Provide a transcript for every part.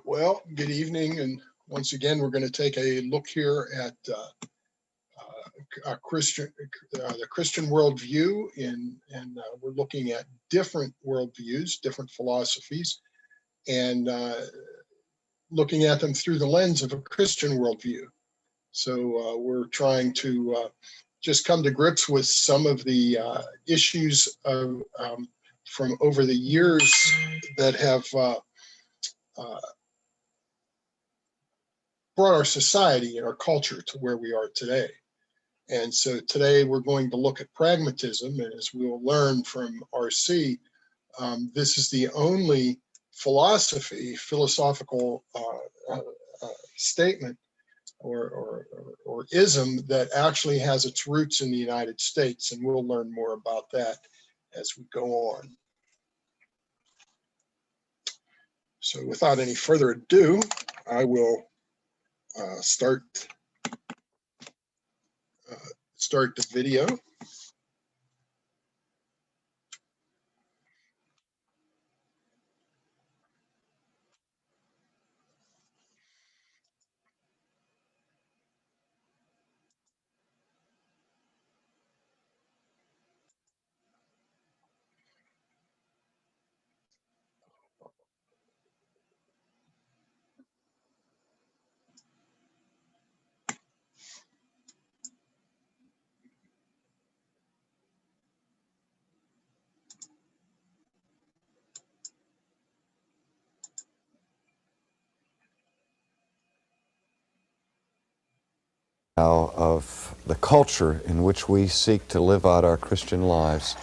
Well, good evening, and once again, we're going to take a look here at the Christian worldview, and we're looking at different worldviews, different philosophies, and looking at them through the lens of a Christian worldview. So we're trying to just come to grips with some of the issues from over the years that have brought our society and our culture to where we are today. And so today we're going to look at pragmatism, and as we will learn from RC, this is the only philosophical statement or ism that actually has its roots in the United States, and we'll learn more about that as we go on. So without any further ado, I will start the video. Now of the culture in which we seek to live out our Christian lives,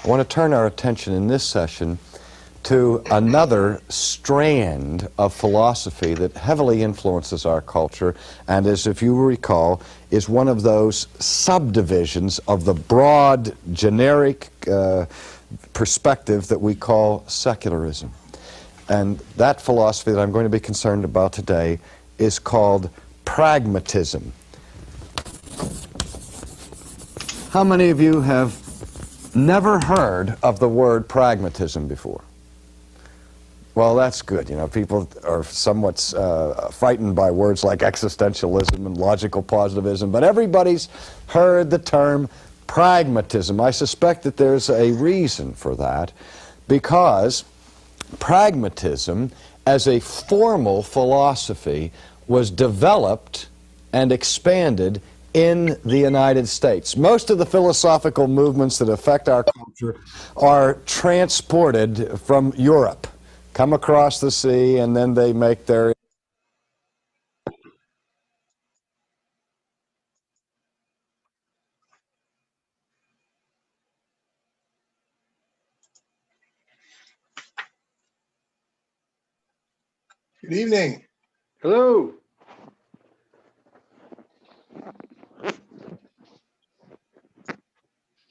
I want to turn our attention in this session to another strand of philosophy that heavily influences our culture, and if you recall, is one of those subdivisions of the broad, generic perspective that we call secularism. And that philosophy that I'm going to be concerned about today is called pragmatism. How many of you have never heard of the word pragmatism before? Well, that's good. You know, people are somewhat frightened by words like existentialism and logical positivism, but everybody's heard the term pragmatism. I suspect that there's a reason for that, because pragmatism as a formal philosophy was developed and expanded in the United States. Most of the philosophical movements that affect our culture are transported from Europe, come across the sea, and then they make their Good evening. Hello.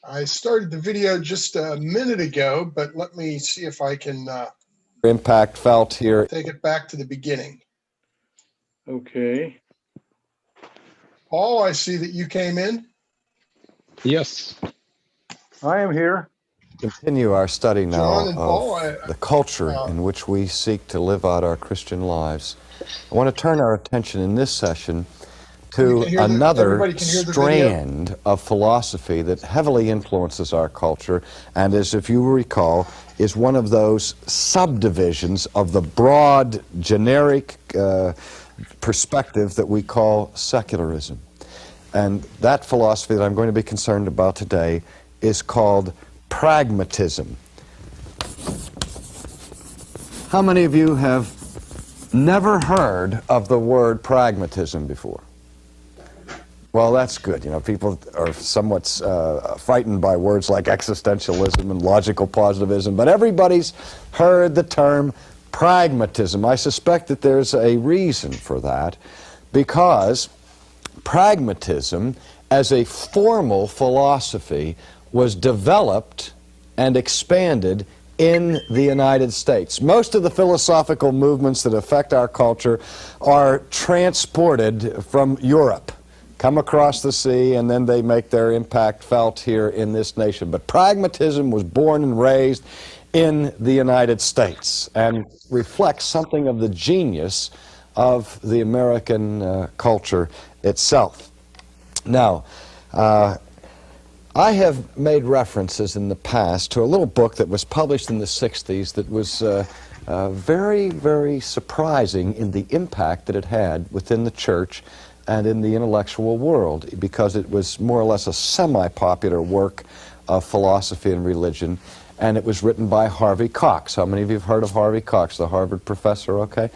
I started the video just a minute ago, but let me see if I can impact felt here. take it back to the beginning. Okay. Paul, I see that you came in. Yes. I am here. Continue our study now John and of Paul, the culture in which we seek to live out our Christian lives. I want to turn our attention in this session to another strand of philosophy that heavily influences our culture, and if you recall, is one of those subdivisions of the broad, generic perspective that we call secularism. And that philosophy that I'm going to be concerned about today is called pragmatism. How many of you have never heard of the word pragmatism before? Well, that's good. You know, people are somewhat frightened by words like existentialism and logical positivism, but everybody's heard the term pragmatism. I suspect that there's a reason for that, because pragmatism as a formal philosophy was developed and expanded in the United States. Most of the philosophical movements that affect our culture are transported from Europe, come across the sea, and then they make their impact felt here in this nation. But pragmatism was born and raised in the United States and reflects something of the genius of the American culture itself. Now, I have made references in the past to a little book that was published in the 60s that was very, very surprising in the impact that it had within the church and in the intellectual world, because it was more or less a semi-popular work of philosophy and religion, and it was written by Harvey Cox. How many of you have heard of Harvey Cox, the Harvard professor? Okay.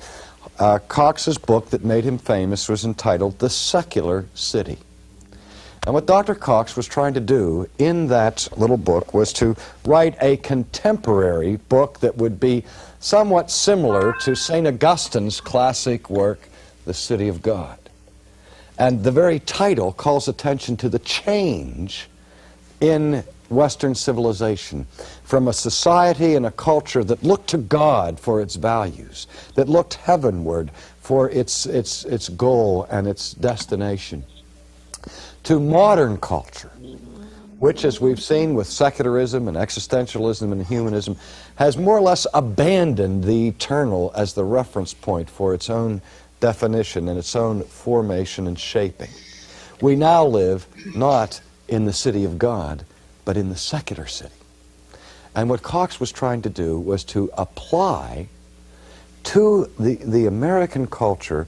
Cox's book that made him famous was entitled The Secular City. And what Dr. Cox was trying to do in that little book was to write a contemporary book that would be somewhat similar to St. Augustine's classic work, The City of God. And the very title calls attention to the change in Western civilization from a society and a culture that looked to God for its values, that looked heavenward for its goal and its destination, to modern culture, which, as we've seen with secularism and existentialism and humanism, has more or less abandoned the eternal as the reference point for its own definition and its own formation and shaping. We now live not in the city of God, but in the secular city. And what Cox was trying to do was to apply to the American culture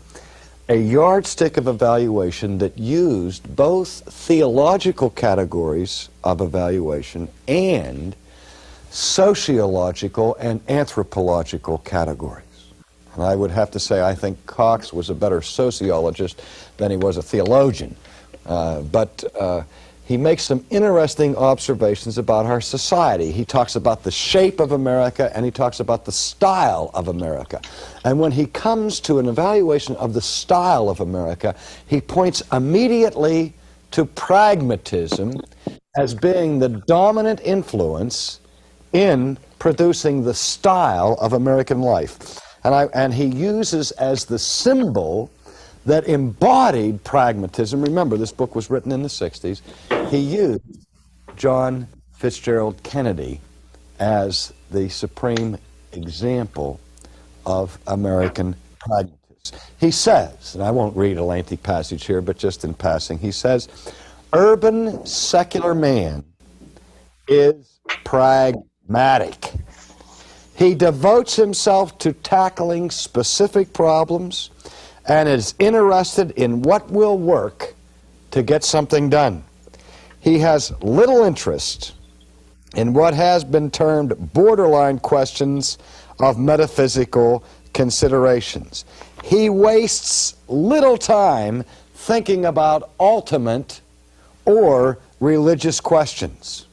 a yardstick of evaluation that used both theological categories of evaluation and sociological and anthropological categories. And I would have to say I think Cox was a better sociologist than he was a theologian. But he makes some interesting observations about our society. He talks about the shape of America, and he talks about the style of America. And when he comes to an evaluation of the style of America, he points immediately to pragmatism as being the dominant influence in producing the style of American life. And he uses as the symbol that embodied pragmatism. Remember, this book was written in the 60s. He used John Fitzgerald Kennedy as the supreme example of American pragmatism. He says, and I won't read a lengthy passage here, but just in passing, he says, urban secular man is pragmatic. He devotes himself to tackling specific problems and is interested in what will work to get something done. He has little interest in what has been termed borderline questions of metaphysical considerations. He wastes little time thinking about ultimate or religious questions.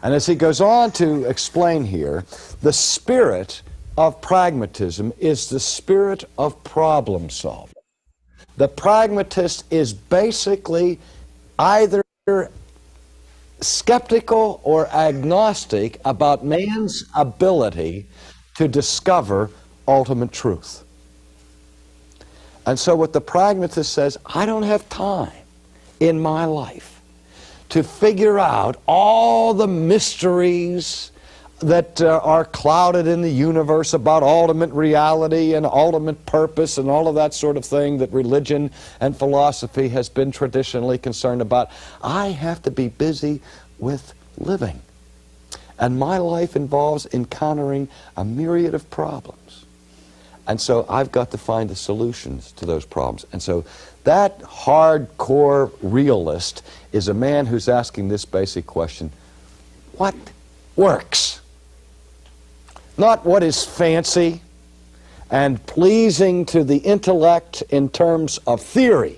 And as he goes on to explain here, the spirit of pragmatism is the spirit of problem solving. The pragmatist is basically either skeptical or agnostic about man's ability to discover ultimate truth. And so what the pragmatist says, I don't have time in my life to figure out all the mysteries that are clouded in the universe about ultimate reality and ultimate purpose and all of that sort of thing that religion and philosophy has been traditionally concerned about. I have to be busy with living. And my life involves encountering a myriad of problems. And so I've got to find the solutions to those problems. And so that hardcore realist is a man who's asking this basic question: what works? Not what is fancy and pleasing to the intellect in terms of theory,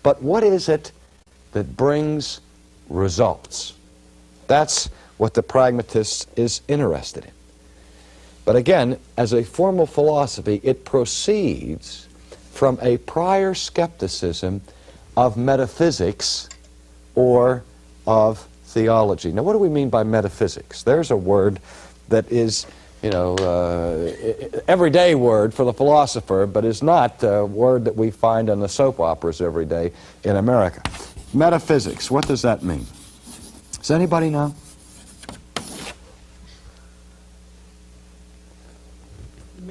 but what is it that brings results? That's what the pragmatist is interested in. But again, as a formal philosophy, it proceeds from a prior skepticism of metaphysics or of theology. Now, what do we mean by metaphysics? There's a word that is, everyday word for the philosopher, but is not a word that we find on the soap operas every day in America. Metaphysics, what does that mean? Does anybody know?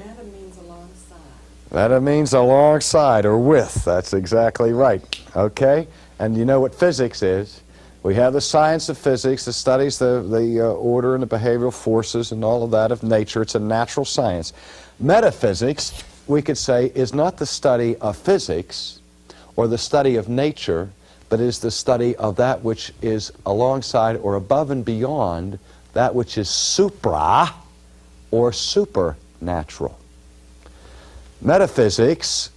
Meta means alongside. Meta means alongside or with. That's exactly right. Okay? And you know what physics is? We have the science of physics that studies the order and the behavioral forces and all of that of nature. It's a natural science. Metaphysics, we could say, is not the study of physics or the study of nature, but is the study of that which is alongside or above and beyond that which is supra or supernatural. Metaphysics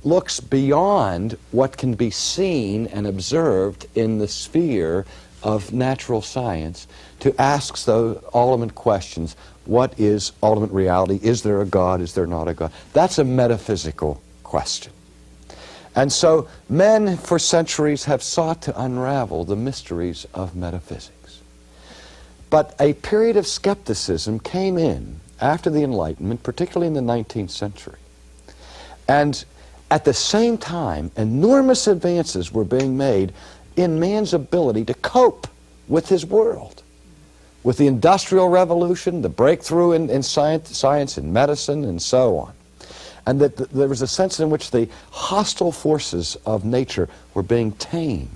looks beyond what can be seen and observed in the sphere of natural science to ask those ultimate questions. What is ultimate reality? Is there a God? Is there not a God? That's a metaphysical question. And so men for centuries have sought to unravel the mysteries of metaphysics. But a period of skepticism came in after the Enlightenment, particularly in the 19th century. And at the same time, enormous advances were being made in man's ability to cope with his world. With the Industrial Revolution, the breakthrough in science and medicine, and so on. And that there was a sense in which the hostile forces of nature were being tamed.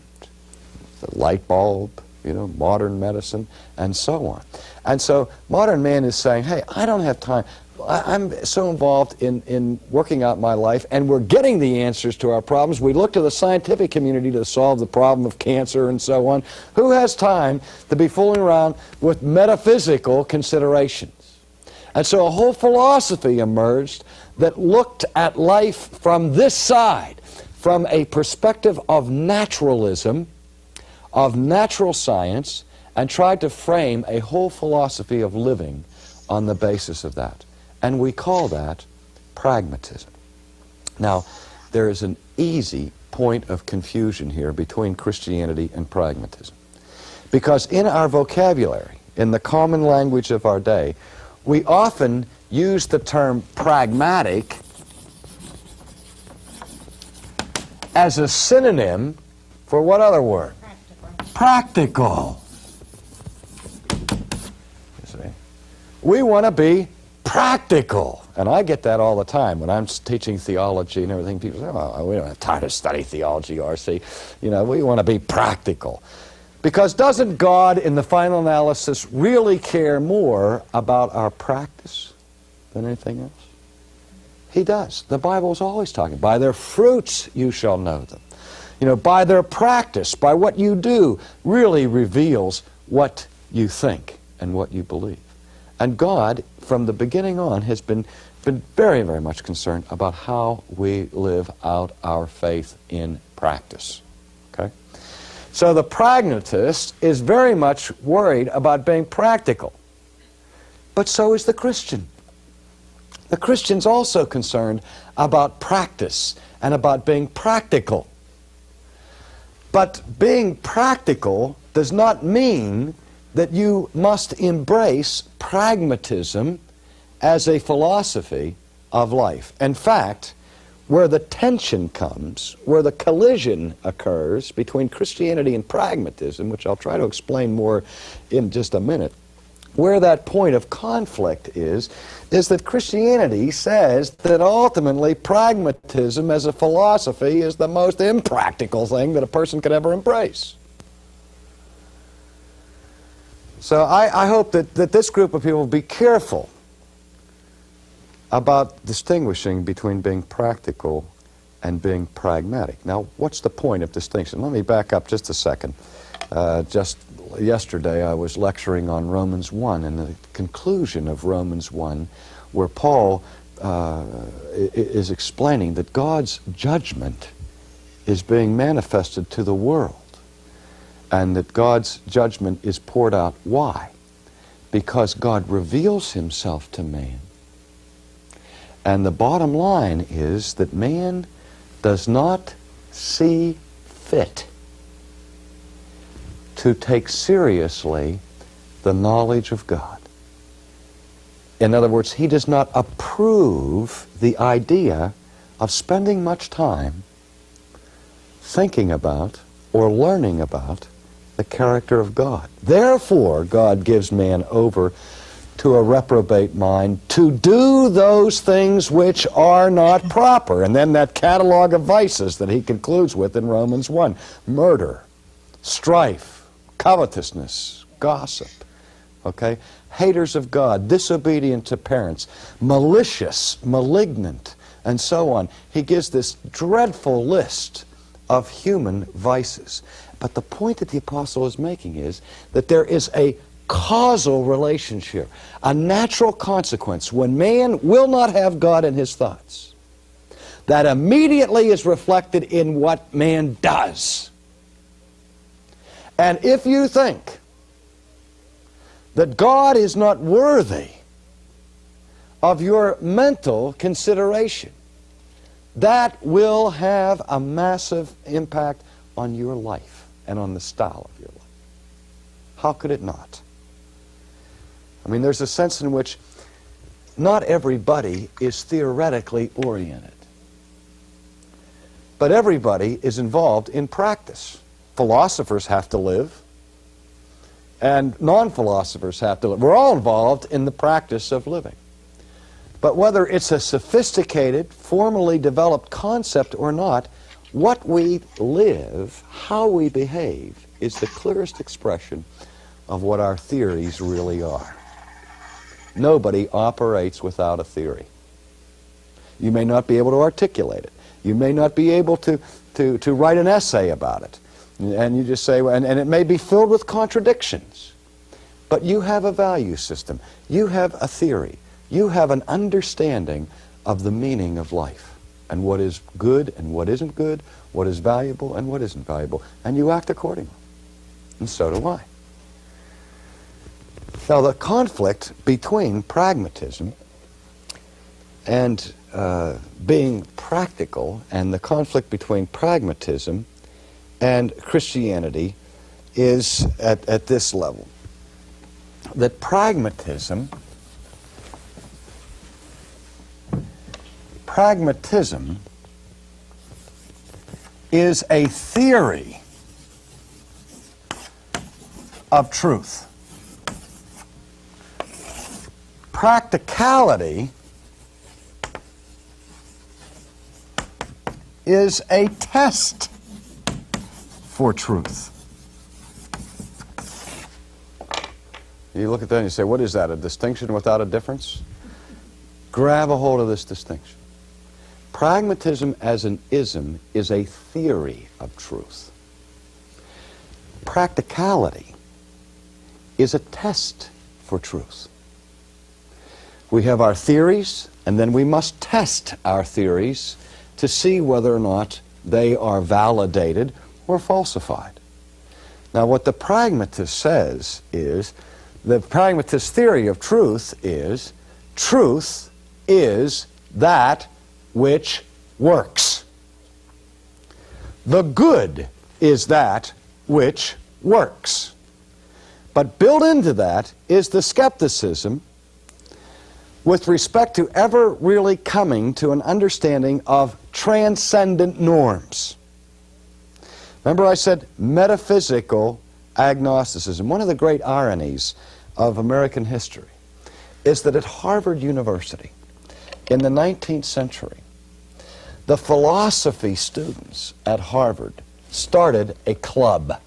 The light bulb, modern medicine, and so on. And so modern man is saying, hey, I don't have time. I'm so involved in working out my life, and we're getting the answers to our problems. We look to the scientific community to solve the problem of cancer and so on. Who has time to be fooling around with metaphysical considerations? And so a whole philosophy emerged that looked at life from this side, from a perspective of naturalism, of natural science, and tried to frame a whole philosophy of living on the basis of that. And we call that pragmatism. Now, there is an easy point of confusion here between Christianity and pragmatism. Because in our vocabulary, in the common language of our day, we often use the term pragmatic as a synonym for what other word? Practical. You see? We want to be practical. And I get that all the time when I'm teaching theology and everything. People say, oh, we don't have time to study theology, R.C. We want to be practical. Because doesn't God, in the final analysis, really care more about our practice than anything else? He does. The Bible is always talking. By their fruits you shall know them. By their practice, by what you do, really reveals what you think and what you believe. And God, from the beginning on, has been very, very much concerned about how we live out our faith in practice. Okay? So the pragmatist is very much worried about being practical. But so is the Christian. The Christian's also concerned about practice and about being practical. But being practical does not mean that you must embrace pragmatism as a philosophy of life. In fact, where the tension comes, where the collision occurs between Christianity and pragmatism, which I'll try to explain more in just a minute, where that point of conflict is that Christianity says that ultimately pragmatism as a philosophy is the most impractical thing that a person could ever embrace. So I hope that this group of people will be careful about distinguishing between being practical and being pragmatic. Now, what's the point of distinction? Let me back up just a second. Just yesterday I was lecturing on Romans 1 and the conclusion of Romans 1 where Paul is explaining that God's judgment is being manifested to the world. And that God's judgment is poured out. Why? Because God reveals himself to man. And the bottom line is that man does not see fit to take seriously the knowledge of God. In other words, he does not approve the idea of spending much time thinking about or learning about the character of God. Therefore, God gives man over to a reprobate mind to do those things which are not proper. And then that catalog of vices that he concludes with in Romans 1. Murder, strife, covetousness, gossip, okay? Haters of God, disobedient to parents, malicious, malignant, and so on. He gives this dreadful list of human vices. But the point that the apostle is making is that there is a causal relationship, a natural consequence when man will not have God in his thoughts, that immediately is reflected in what man does. And if you think that God is not worthy of your mental consideration, that will have a massive impact on your life and on the style of your life. How could it not? I mean, there's a sense in which not everybody is theoretically oriented, but everybody is involved in practice. Philosophers have to live, and non-philosophers have to live. We're all involved in the practice of living. But whether it's a sophisticated, formally developed concept or not, what we live, how we behave, is the clearest expression of what our theories really are. Nobody operates without a theory. You may not be able to articulate it. You may not be able to write an essay about it. And you just say, and it may be filled with contradictions. But you have a value system. You have a theory. You have an understanding of the meaning of life and what is good and what isn't good, what is valuable and what isn't valuable, and you act accordingly. And so do I. Now, the conflict between pragmatism and being practical, and the conflict between pragmatism and Christianity is at this level. That pragmatism is a theory of truth. Practicality is a test for truth. You look at that and you say, what is that, a distinction without a difference? Grab a hold of this distinction. Pragmatism as an ism is a theory of truth. Practicality is a test for truth. We have our theories, and then we must test our theories to see whether or not they are validated or falsified. Now, what the pragmatist says is, the pragmatist theory of truth is that which works. The good is that which works. But built into that is the skepticism with respect to ever really coming to an understanding of transcendent norms. Remember I said metaphysical agnosticism. One of the great ironies of American history is that at Harvard University in the 19th century, the philosophy students at Harvard started a club.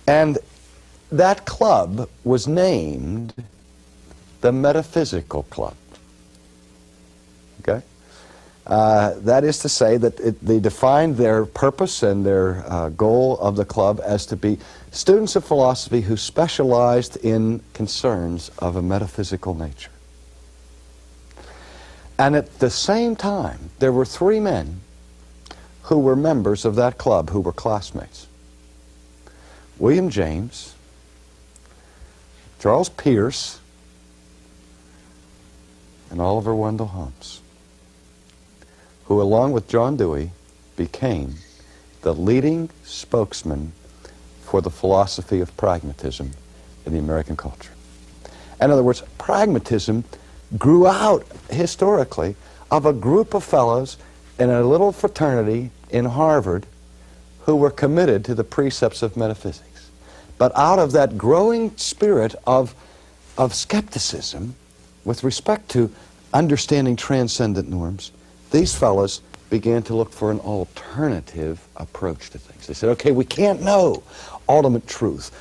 And that club was named the Metaphysical Club. Okay? That is to say that they defined their purpose and their goal of the club as to be students of philosophy who specialized in concerns of a metaphysical nature. And at the same time, there were three men who were members of that club who were classmates. William James, Charles Peirce, and Oliver Wendell Holmes, who along with John Dewey became the leading spokesman for the philosophy of pragmatism in the American culture. In other words, pragmatism grew out historically of a group of fellows in a little fraternity in Harvard who were committed to the precepts of metaphysics. But out of that growing spirit of of skepticism with respect to understanding transcendent norms, these fellows began to look for an alternative approach to things. They said, okay, we can't know ultimate truth.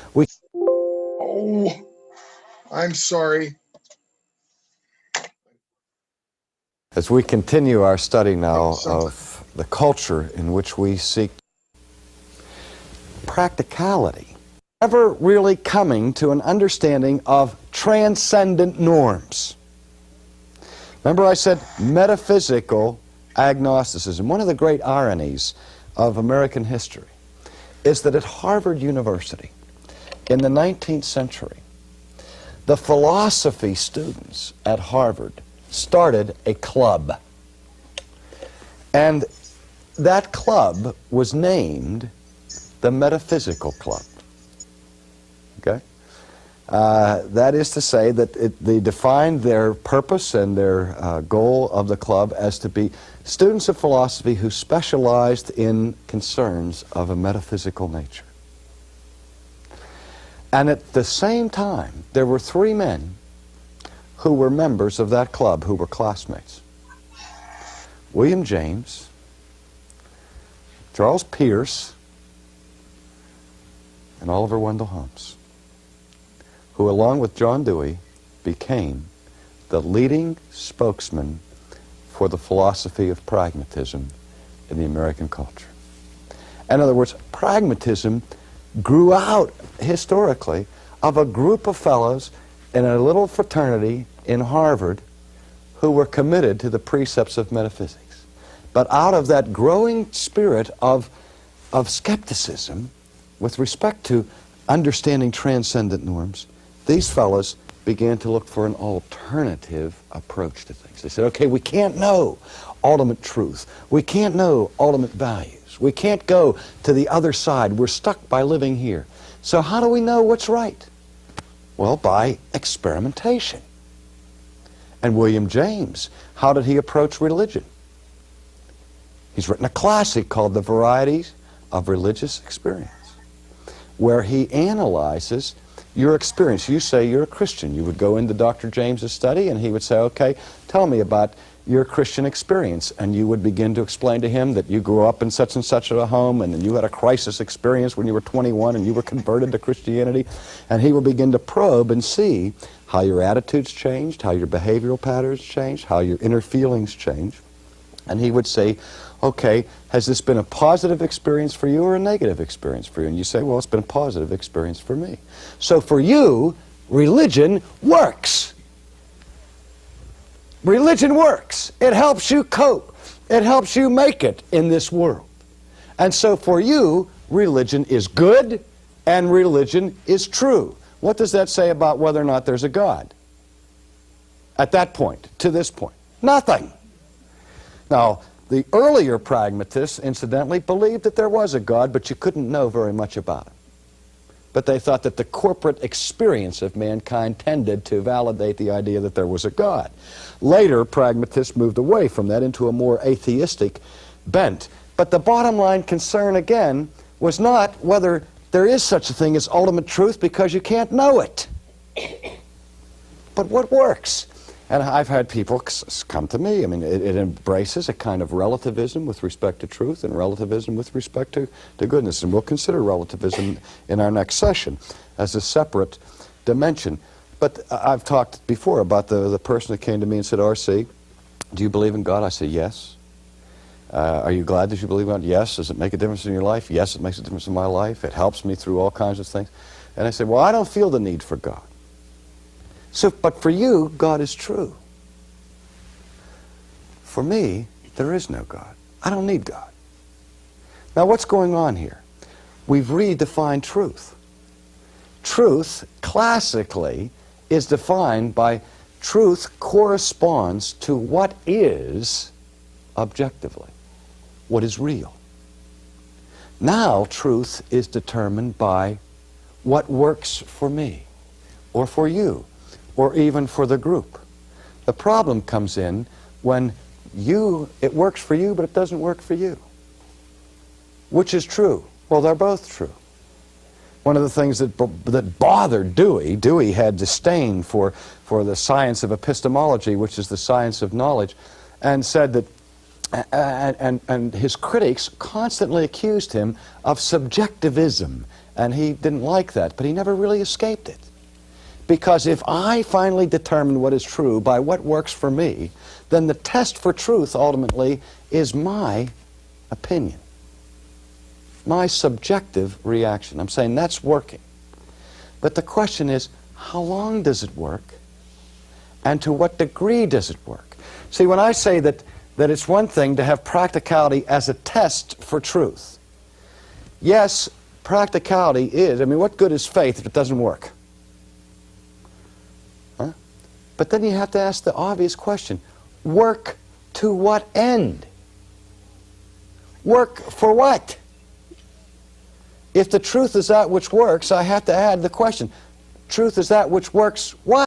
Oh, I'm sorry. As we continue our study now of the culture in which we seek practicality, never really coming to an understanding of transcendent norms. Remember I said metaphysical agnosticism. One of the great ironies of American history is that at Harvard University in the 19th century, the philosophy students at Harvard started a club. And that club was named the Metaphysical Club. Okay? That is to say that they defined their purpose and their goal of the club as to be students of philosophy who specialized in concerns of a metaphysical nature. And at the same time, there were three men who were members of that club who were classmates. William James, Charles Peirce, and Oliver Wendell Holmes, who along with John Dewey became the leading spokesman for the philosophy of pragmatism in the American culture. In other words, pragmatism grew out historically of a group of fellows in a little fraternity in Harvard who were committed to the precepts of metaphysics. But out of that growing spirit of skepticism with respect to understanding transcendent norms, these fellows began to look for an alternative approach to things. They said, okay, we can't know ultimate truth. We can't know ultimate values. We can't go to the other side. We're stuck by living here. So how do we know what's right? Well, by experimentation. And William James, how did he approach religion? He's written a classic called The Varieties of Religious Experience, where he analyzes your experience. You say you're a Christian. You would go into Dr. James's study and he would say, okay, tell me about your Christian experience. And you would begin to explain to him that you grew up in such and such a home and then you had a crisis experience when you were 21 and you were converted to Christianity. And he would begin to probe and see how your attitudes changed, how your behavioral patterns changed, how your inner feelings changed. And he would say, okay, has this been a positive experience for you or a negative experience for you? And you say, well, it's been a positive experience for me. So for you, religion works. Religion works. It helps you cope. It helps you make it in this world. And so for you, religion is good and religion is true. What does that say about whether or not there's a God? At that point, to this point, nothing. Now, the earlier pragmatists, incidentally, believed that there was a God, but you couldn't know very much about him. But they thought that the corporate experience of mankind tended to validate the idea that there was a God. Later, pragmatists moved away from that into a more atheistic bent. But the bottom line concern, again, was not whether there is such a thing as ultimate truth, because you can't know it, but what works. And I've had people come to me. I mean, it embraces a kind of relativism with respect to truth and relativism with respect to goodness. And we'll consider relativism in our next session as a separate dimension. But I've talked before about the person that came to me and said, R.C., do you believe in God? I said, yes. Are you glad that you believe in God? Yes. Does it make a difference in your life? Yes, it makes a difference in my life. It helps me through all kinds of things. And I said, well, I don't feel the need for God. So, but for you, God is true. For me, there is no God. I don't need God. Now, what's going on here? We've redefined truth. Truth, classically, is defined by truth corresponds to what is objectively, what is real. Now, truth is determined by what works for me, or for you, or even for the group. The problem comes in when it works for you, but it doesn't work for you. Which is true? Well, they're both true. One of the things that bothered Dewey had disdain for the science of epistemology, which is the science of knowledge, and said that, and his critics constantly accused him of subjectivism, and he didn't like that, but he never really escaped it. Because if I finally determine what is true by what works for me, then the test for truth ultimately is my opinion, my subjective reaction. I'm saying that's working. But the question is, how long does it work? And to what degree does it work? See, when I say that it's one thing to have practicality as a test for truth, yes, practicality is, I mean, what good is faith if it doesn't work? Huh? But then you have to ask the obvious question, work to what end? Work for what? If the truth is that which works, I have to add the question, truth is that which works what?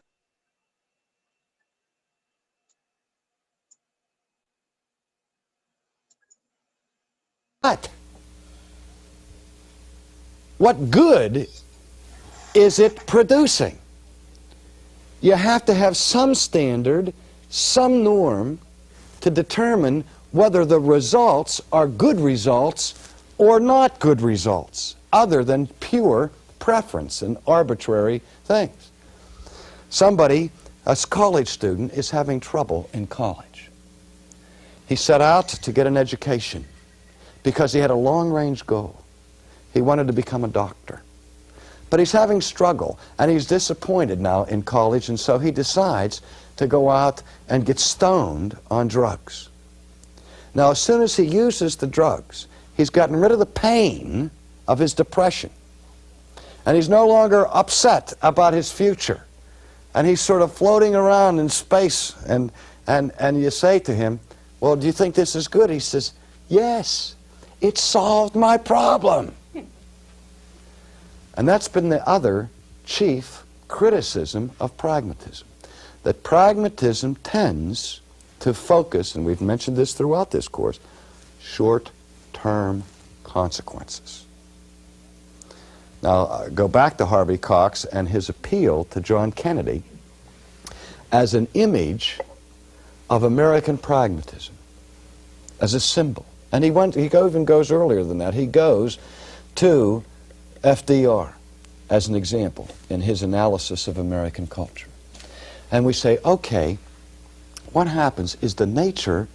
What good is it producing? You have to have some standard, some norm to determine whether the results are good results or not good results, other than pure preference and arbitrary things. Somebody, a college student, is having trouble in college. He set out to get an education because he had a long-range goal. He wanted to become a doctor. But he's having struggle, and he's disappointed now in college, and so he decides to go out and get stoned on drugs. Now, as soon as he uses the drugs, he's gotten rid of the pain of his depression. And he's no longer upset about his future. And he's sort of floating around in space, and you say to him, well, do you think this is good? He says, yes, it solved my problem. And that's been the other chief criticism of pragmatism. That pragmatism tends to focus, and we've mentioned this throughout this course, short-term consequences. Now, go back to Harvey Cox and his appeal to John Kennedy as an image of American pragmatism, as a symbol. And he even goes earlier than that. He goes to FDR as an example in his analysis of American culture. And we say, okay, what happens is the nation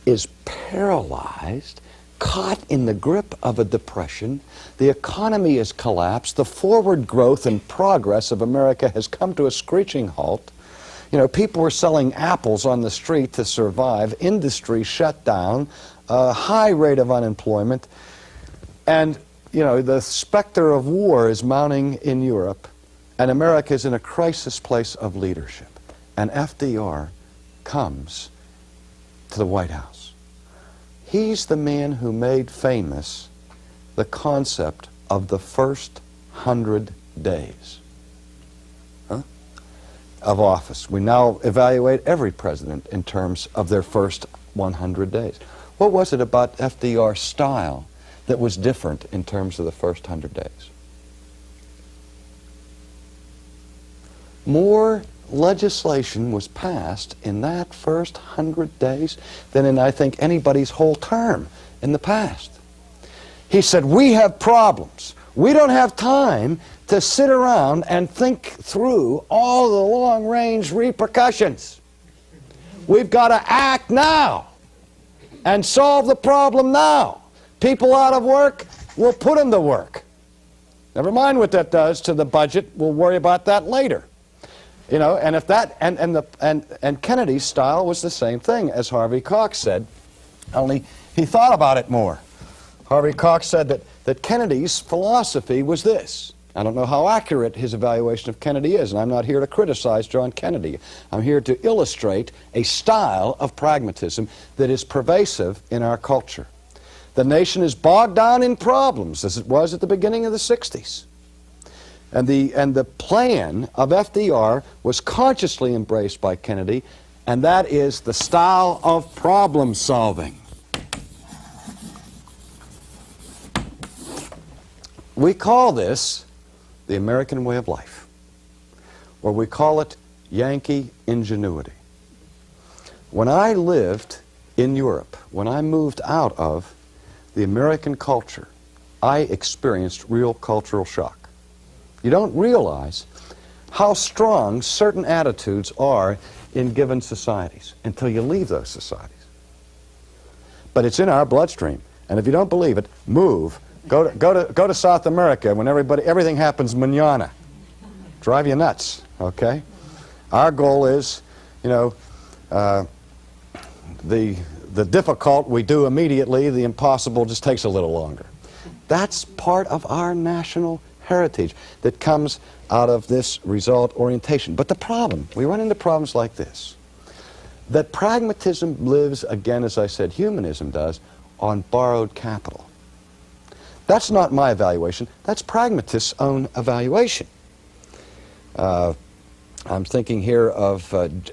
is paralyzed, caught in the grip of a depression, the economy has collapsed, the forward growth and progress of America has come to a screeching halt. You know, people were selling apples on the street to survive, industry shut down, a high rate of unemployment, and you know, the specter of war is mounting in Europe, and America is in a crisis place of leadership. And FDR comes to the White House. He's the man who made famous the concept of the first 100 days of office. We now evaluate every president in terms of their first 100 days. What was it about FDR's style that was different in terms of the first 100 days? More legislation was passed in that first 100 days than in, I think, anybody's whole term in the past. He said, we have problems. We don't have time to sit around and think through all the long-range repercussions. We've got to act now and solve the problem now. People out of work, we'll put them to work. Never mind what that does to the budget. We'll worry about that later. You know, and if that and Kennedy's style was the same thing as Harvey Cox said, only he thought about it more. Harvey Cox said that Kennedy's philosophy was this. I don't know how accurate his evaluation of Kennedy is, and I'm not here to criticize John Kennedy. I'm here to illustrate a style of pragmatism that is pervasive in our culture. The nation is bogged down in problems, as it was at the beginning of the 60s. And the plan of FDR was consciously embraced by Kennedy, and that is the style of problem solving. We call this the American way of life, or we call it Yankee ingenuity. When I lived in Europe, when I moved out of the American culture, I experienced real cultural shock. You don't realize how strong certain attitudes are in given societies until you leave those societies. But it's in our bloodstream, and if you don't believe it, move. Go to South America when everything happens mañana. Drive you nuts, okay? Our goal is, you know, the difficult we do immediately, the impossible just takes a little longer. That's part of our national heritage that comes out of this result orientation. But the problem, we run into problems like this, that pragmatism lives, again, as I said, humanism does, on borrowed capital. That's not my evaluation. That's pragmatists' own evaluation. I'm thinking here of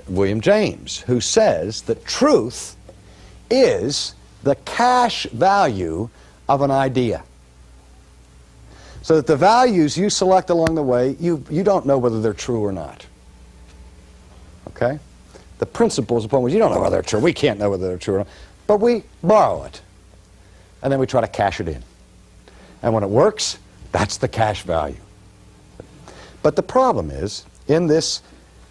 William James, who says that truth is the cash value of an idea. So that the values you select along the way, you don't know whether they're true or not. Okay? The principles upon which you don't know whether they're true. We can't know whether they're true or not. But we borrow it. And then we try to cash it in. And when it works, that's the cash value. But the problem is, in this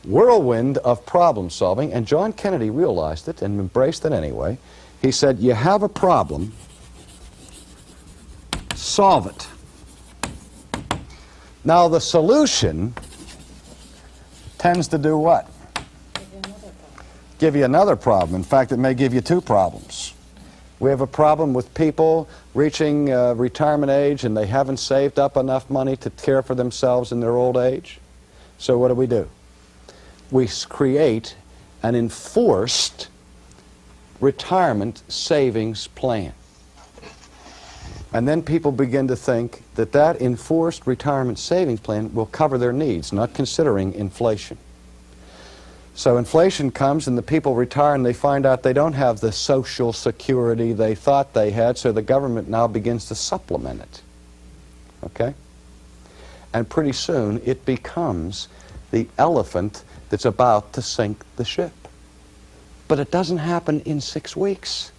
whirlwind of problem solving, and John Kennedy realized it and embraced it anyway, he said, you have a problem, solve it. Now the solution tends to do what? Give you another problem. In fact, it may give you two problems. We have a problem with people reaching retirement age and they haven't saved up enough money to care for themselves in their old age. So what do? We create an enforced retirement savings plan. And then people begin to think that that enforced retirement savings plan will cover their needs, not considering inflation. So inflation comes and the people retire and they find out they don't have the social security they thought they had, so the government now begins to supplement it. Okay? And pretty soon it becomes the elephant that's about to sink the ship. But it doesn't happen in 6 weeks.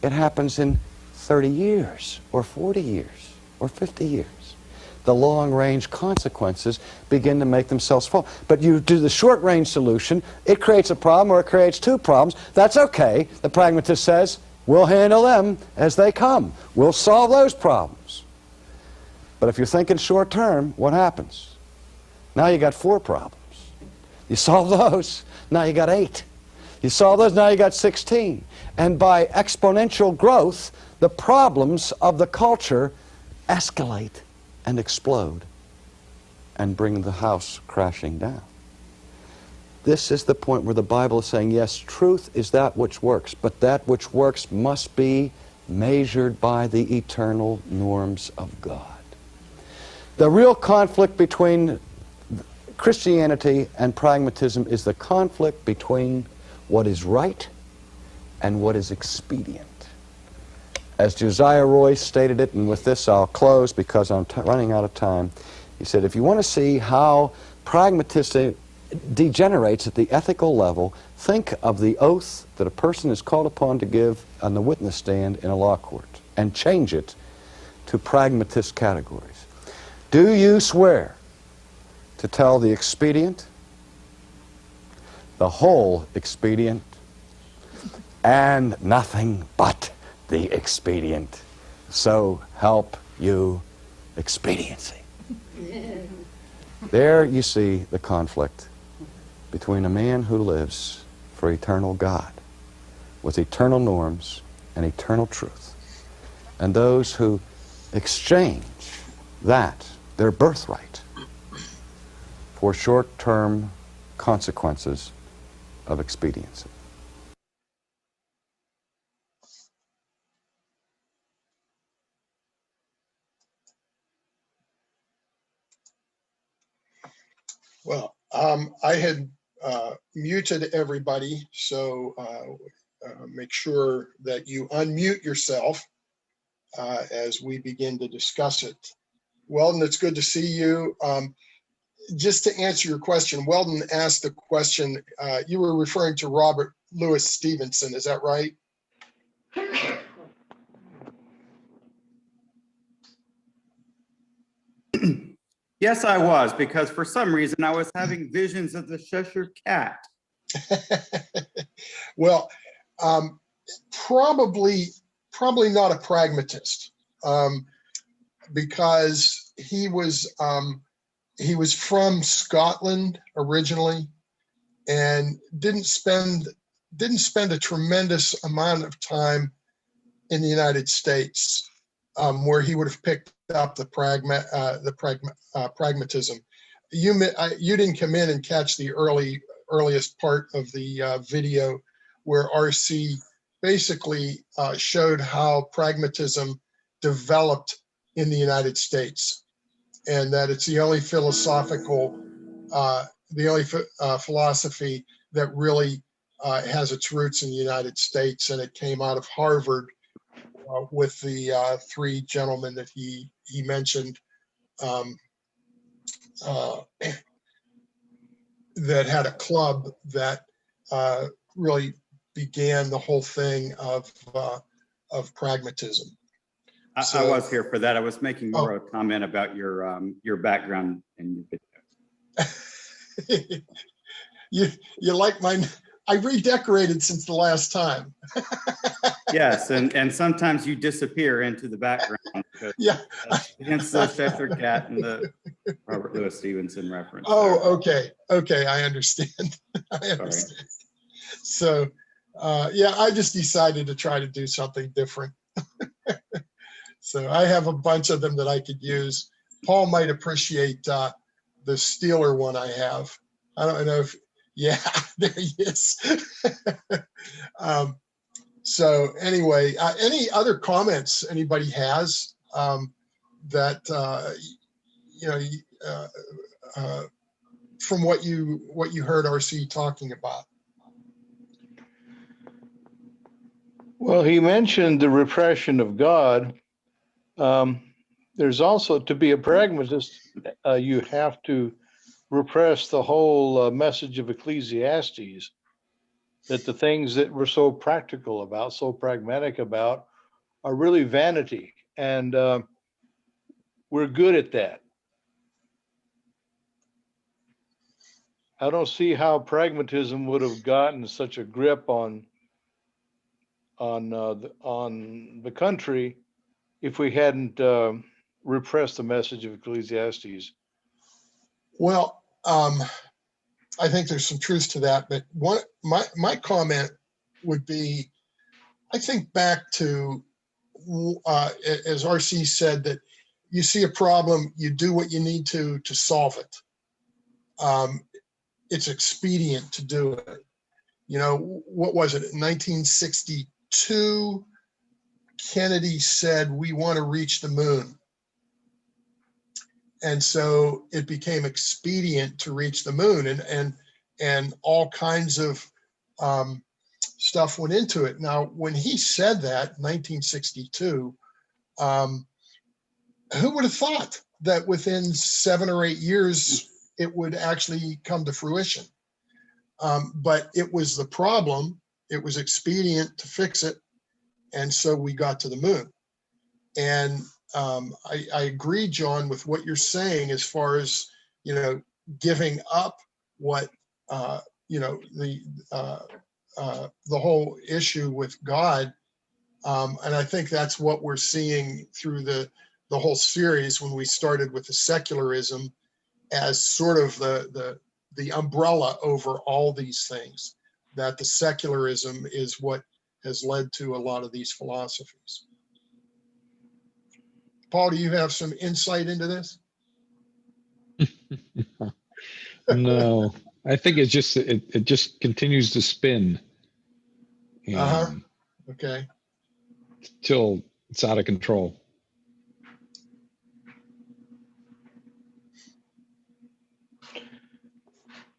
It happens in 30 years, or 40 years, or 50 years. The long-range consequences begin to make themselves fall. But you do the short-range solution, it creates a problem or it creates two problems. That's okay, the pragmatist says. We'll handle them as they come. We'll solve those problems. But if you're thinking short-term, what happens? Now you got 4 problems. You solve those, now you got 8. You solve those, now you got 16. And by exponential growth, the problems of the culture escalate and explode and bring the house crashing down. This is the point where the Bible is saying, yes, truth is that which works, but that which works must be measured by the eternal norms of God. The real conflict between Christianity and pragmatism is the conflict between what is right and what is expedient. As Josiah Royce stated it, and with this I'll close because I'm running out of time, he said, if you want to see how pragmatism degenerates at the ethical level, think of the oath that a person is called upon to give on the witness stand in a law court and change it to pragmatist categories. Do you swear to tell the expedient, the whole expedient, and nothing but the expedient? So help you expediency. There you see the conflict between a man who lives for eternal God with eternal norms and eternal truth, and those who exchange that, their birthright, for short-term consequences of expediency. Well, I had muted everybody, so make sure that you unmute yourself as we begin to discuss it. Weldon, it's good to see you. Just to answer your question, Weldon asked the question, you were referring to Robert Louis Stevenson, is that right? Yes, I was, because for some reason I was having visions of the Cheshire Cat. Well, probably not a pragmatist, because he was from Scotland originally, and didn't spend a tremendous amount of time in the United States, where he would have picked up the pragmatism. You didn't come in and catch the earliest part of the video where RC basically showed how pragmatism developed in the United States, and that it's the only philosophy that really has its roots in the United States, and it came out of Harvard with the three gentlemen that he mentioned, that had a club that really began the whole thing of pragmatism. I was here for that. I was making more of a comment about your background and your video. You like mine? I redecorated since the last time. Yes, and sometimes you disappear into the background. Yeah. Hence the Cheshire Cat and the Robert Louis Stevenson reference. Oh, okay. Okay, I understand. I understand. So, yeah, I just decided to try to do something different. So I have a bunch of them that I could use. Paul might appreciate the Steeler one I have. I don't know if, yeah, there he is. So anyway, any other comments anybody has that, from what you heard RC talking about? Well, he mentioned the repression of God. There's also, to be a pragmatist, you have to repress the whole message of Ecclesiastes, that the things that we're so practical about, so pragmatic about, are really vanity. And we're good at that. I don't see how pragmatism would have gotten such a grip on the country if we hadn't repressed the message of Ecclesiastes. Well, I think there's some truth to that, but my comment would be, I think back to, as RC said, that you see a problem, you do what you need to solve it. It's expedient to do it. You know, what was it, in 1962, Kennedy said, we want to reach the moon. And so it became expedient to reach the moon, and all kinds of stuff went into it. Now, when he said that, 1962, who would have thought that within 7 or 8 years it would actually come to fruition? But it was the problem. It was expedient to fix it, and so we got to the moon. And I agree, John, with what you're saying as far as, giving up what, the whole issue with God. And I think that's what we're seeing through the whole series, when we started with the secularism as sort of the umbrella over all these things, that the secularism is what has led to a lot of these philosophies. Paul, do you have some insight into this? No, I think it just continues to spin. Okay. Till it's out of control.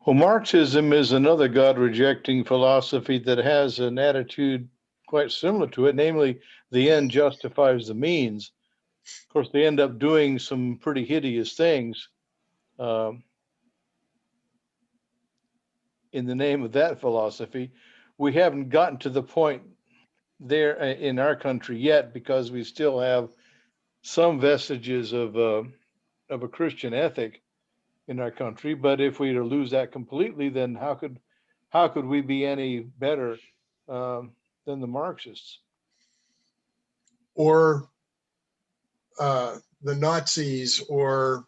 Well, Marxism is another God-rejecting philosophy that has an attitude quite similar to it, namely, the end justifies the means. Of course, they end up doing some pretty hideous things um, in the name of that philosophy. We haven't gotten to the point there in our country yet, because we still have some vestiges of a Christian ethic in our country. But if we were to lose that completely, then how could we be any better than the Marxists? Or the Nazis, or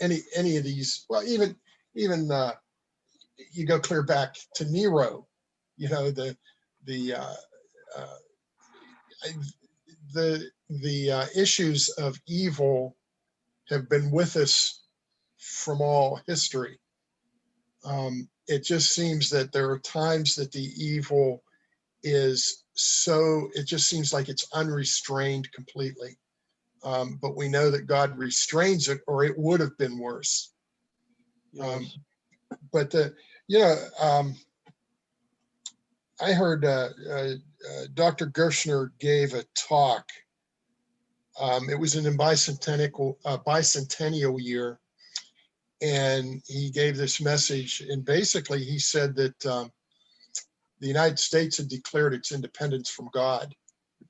any of these. Well, even you go clear back to Nero. The the uh, uh, the issues of evil have been with us from all history. It just seems that there are times that the evil is so, it just seems like it's unrestrained completely. But we know that God restrains it, or it would have been worse. Yes. But I heard Dr. Gershner gave a talk. It was in the bicentennial year, and he gave this message. And basically, he said that the United States had declared its independence from God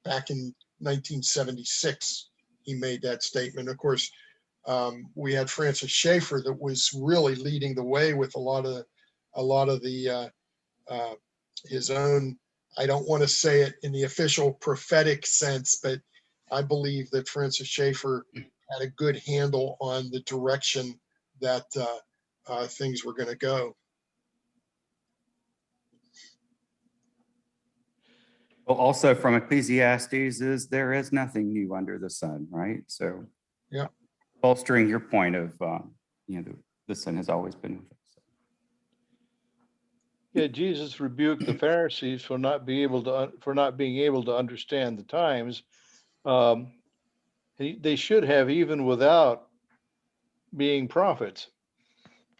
back in 1976. He made that statement. Of course, we had Francis Schaeffer that was really leading the way with a lot of the his own. I don't want to say it in the official prophetic sense, but I believe that Francis Schaeffer had a good handle on the direction that things were going to go. Well, also from Ecclesiastes is there is nothing new under the sun, right? So Yeah. Bolstering your point of, the sun has always been with us. Yeah, Jesus rebuked the Pharisees for not being able to understand the times. They should have, even without being prophets.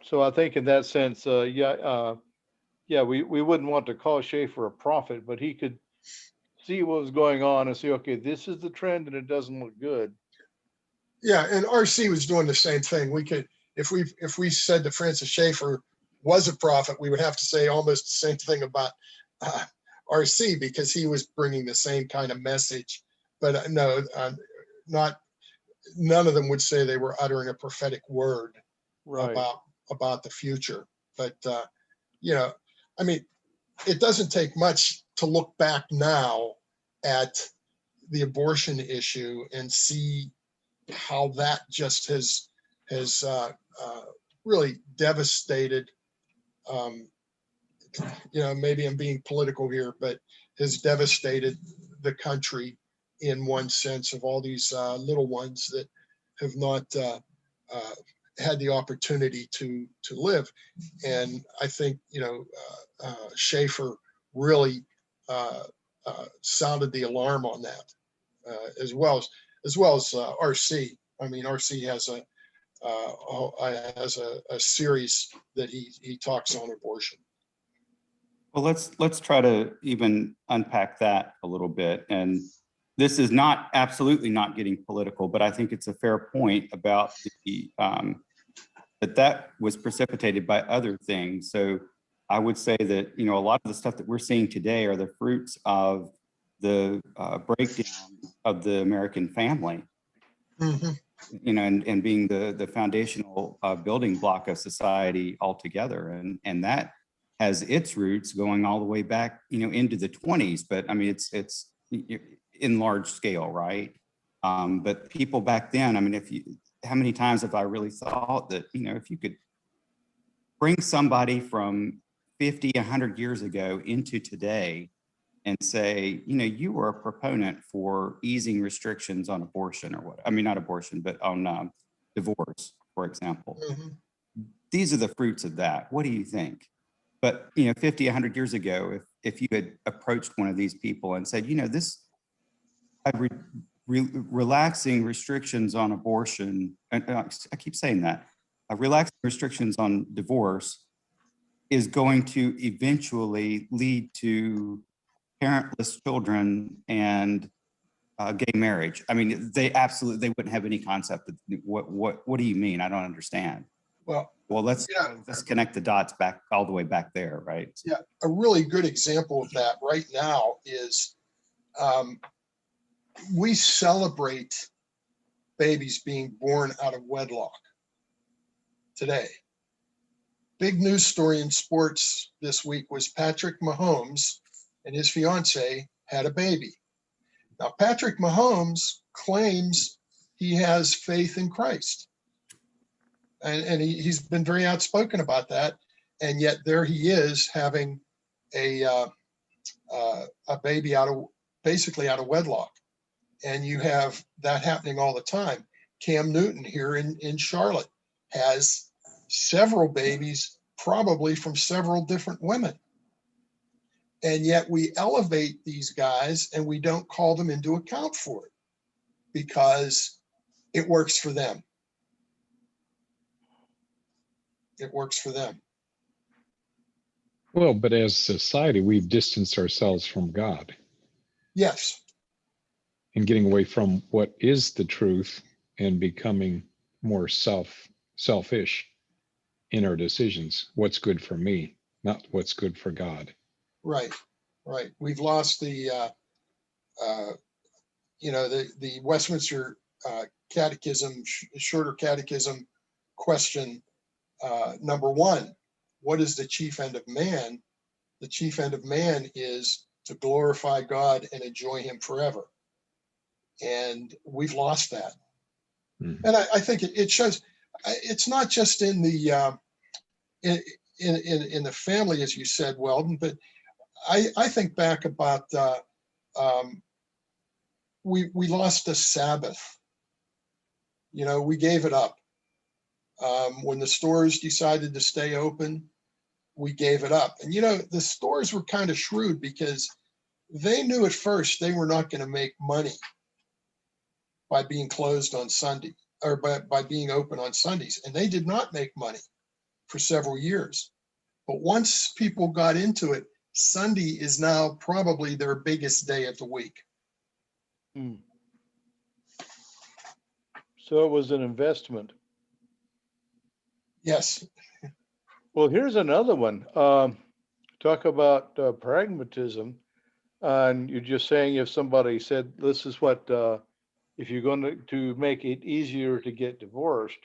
So I think in that sense, we wouldn't want to call Schaeffer a prophet, but he could see what was going on and say, okay, this is the trend and it doesn't look good. Yeah, and RC was doing the same thing. We could, if we said that Francis Schaeffer was a prophet, we would have to say almost the same thing about RC, because he was bringing the same kind of message. But no, none of them would say they were uttering a prophetic word Right. about the future. But I mean, it doesn't take much to look back now at the abortion issue and see how that just has really devastated. Maybe I'm being political here, but has devastated the country in one sense, of all these little ones that have not had the opportunity to live. And I think Schaeffer really sounded the alarm on that, as well as RC. I mean, RC has a series that he talks on abortion. Well, let's try to even unpack that a little bit. And this is not absolutely not getting political, but I think it's a fair point about the that was precipitated by other things. So I would say that, a lot of the stuff that we're seeing today are the fruits of the breakdown of the American family, Mm-hmm. and being the foundational building block of society altogether. And that has its roots going all the way back, into the 20s. But I mean, it's in large scale, right? But people back then, I mean, how many times have I really thought that, if you could bring somebody from 50, 100 years ago into today and say, you were a proponent for easing restrictions on abortion, or what? I mean, not abortion, but on divorce, for example. Mm-hmm. These are the fruits of that. What do you think? But, 50, 100 years ago, if you had approached one of these people and said, relaxing restrictions on abortion, and I keep saying that, relaxing restrictions on divorce is going to eventually lead to parentless children and gay marriage. I mean, they wouldn't have any concept of what do you mean? I don't understand. Well, Let's yeah, let's connect the dots back all the way back there, right? yeah, a really good example of that right now is we celebrate babies being born out of wedlock today. Big news story in sports this week was Patrick Mahomes and his fiance had a baby. Now, Patrick Mahomes claims he has faith in Christ. And he's been very outspoken about that. And yet there he is having a baby basically out of wedlock. And you have that happening all the time. Cam Newton here in Charlotte has several babies, probably from several different women. And yet we elevate these guys and we don't call them into account for it because it works for them. It works for them. Well, but as society, we've distanced ourselves from God Yes. and getting away from what is the truth and becoming more selfish in our decisions. What's good for me, not what's good for God. Right. Right. We've lost the Westminster Catechism, shorter catechism question number 1. What is the chief end of man? The chief end of man is to glorify God and enjoy him forever. And we've lost that. Mhm. And I think it shows, it's not just in the in the family, as you said, Weldon, but I think back about we lost the Sabbath. We gave it up. When the stores decided to stay open, we gave it up. And the stores were kind of shrewd because they knew at first they were not going to make money by being closed on Sunday or by being open on Sundays. And they did not make money for several years. But once people got into it, Sunday is now probably their biggest day of the week. So it was an investment. Yes. Well, here's another one. Talk about pragmatism. And you're just saying if somebody said, this is what, if you're going to make it easier to get divorced,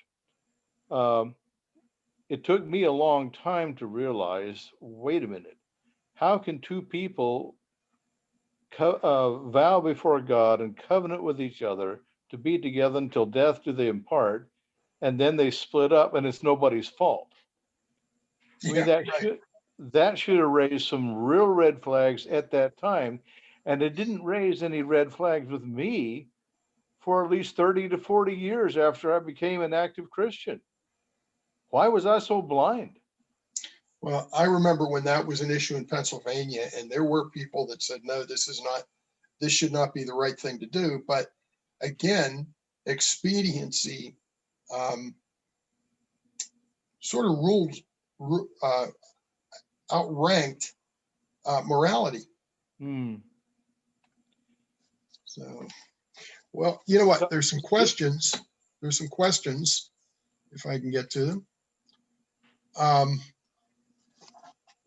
it took me a long time to realize, wait a minute, how can two people vow before God and covenant with each other to be together until death do they part, and then they split up and it's nobody's fault? I mean, that should have raised some real red flags at that time. And it didn't raise any red flags with me for at least 30 to 40 years after I became an active Christian. Why was I so blind? Well, I remember when that was an issue in Pennsylvania, and there were people that said, no, this should not be the right thing to do. But again, expediency sort of outranked morality. So, well, you know what? There's some questions. If I can get to them.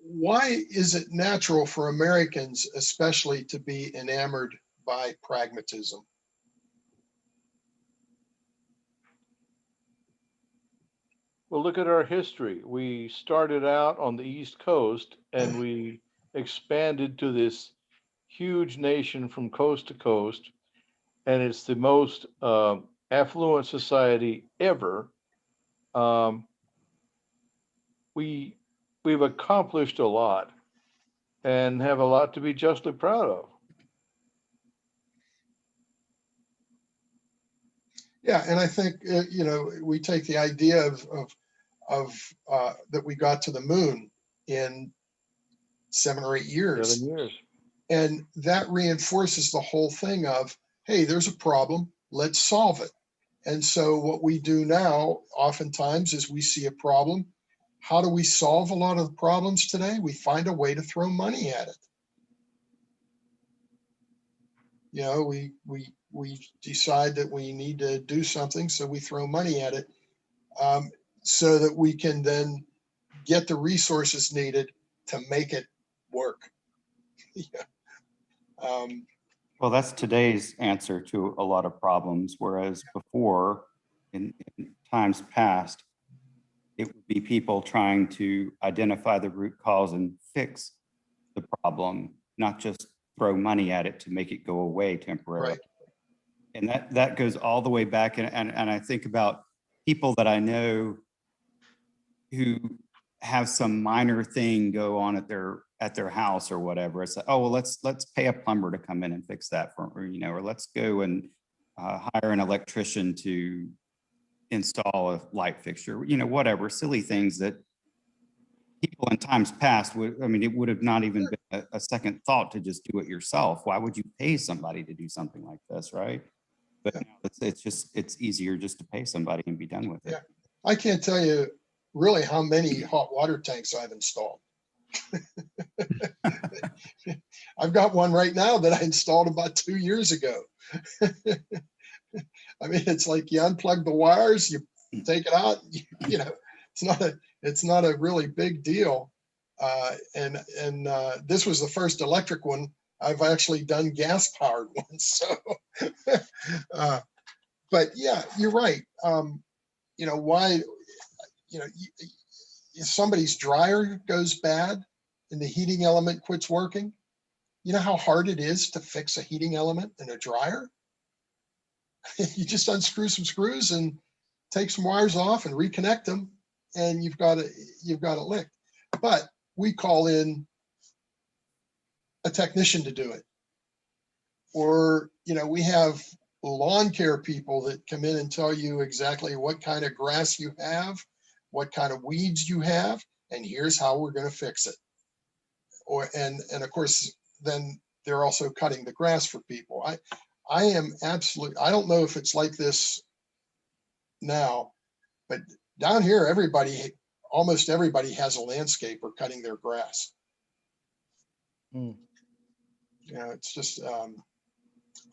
Why is it natural for Americans, especially, to be enamored by pragmatism? Well, look at our history. We started out on the East Coast and we expanded to this huge nation from coast to coast. And it's the most affluent society ever. We've accomplished a lot and have a lot to be justly proud of. Yeah, and I think we take the idea of that we got to the moon in 7 or 8 years. 7 years. And that reinforces the whole thing of, hey, there's a problem, let's solve it. And so what we do now oftentimes is we see a problem. How do we solve a lot of the problems today? We find a way to throw money at it. we decide that we need to do something, so we throw money at it, so that we can then get the resources needed to make it work. Yeah. Well, that's today's answer to a lot of problems, whereas before, in times past, it would be people trying to identify the root cause and fix the problem, not just throw money at it to make it go away temporarily. Right. And that goes all the way back. And I think about people that I know who have some minor thing go on at their house or whatever. It's like, oh, well, let's pay a plumber to come in and fix that for, or let's go and hire an electrician to install a light fixture, whatever, silly things that people in times past would, it would have not even been a second thought to just do it yourself. Why would you pay somebody to do something like this, right? But now it's easier just to pay somebody and be done with it. Yeah. I can't tell you really how many hot water tanks I've installed. I've got one right now that I installed about 2 years ago. It's like you unplug the wires, you take it out, it's not a really big deal. And this was the first electric one. I've actually done gas powered ones. So, but yeah, you're right. Why, if somebody's dryer goes bad and the heating element quits working, you know how hard it is to fix a heating element in a dryer? You just unscrew some screws and take some wires off and reconnect them, and you've got it licked. But we call in a technician to do it. Or, we have lawn care people that come in and tell you exactly what kind of grass you have, what kind of weeds you have, and here's how we're going to fix it. And of course, then they're also cutting the grass for people. I am absolutely, I don't know if it's like this now, but down here, almost everybody has a landscaper cutting their grass. It's just,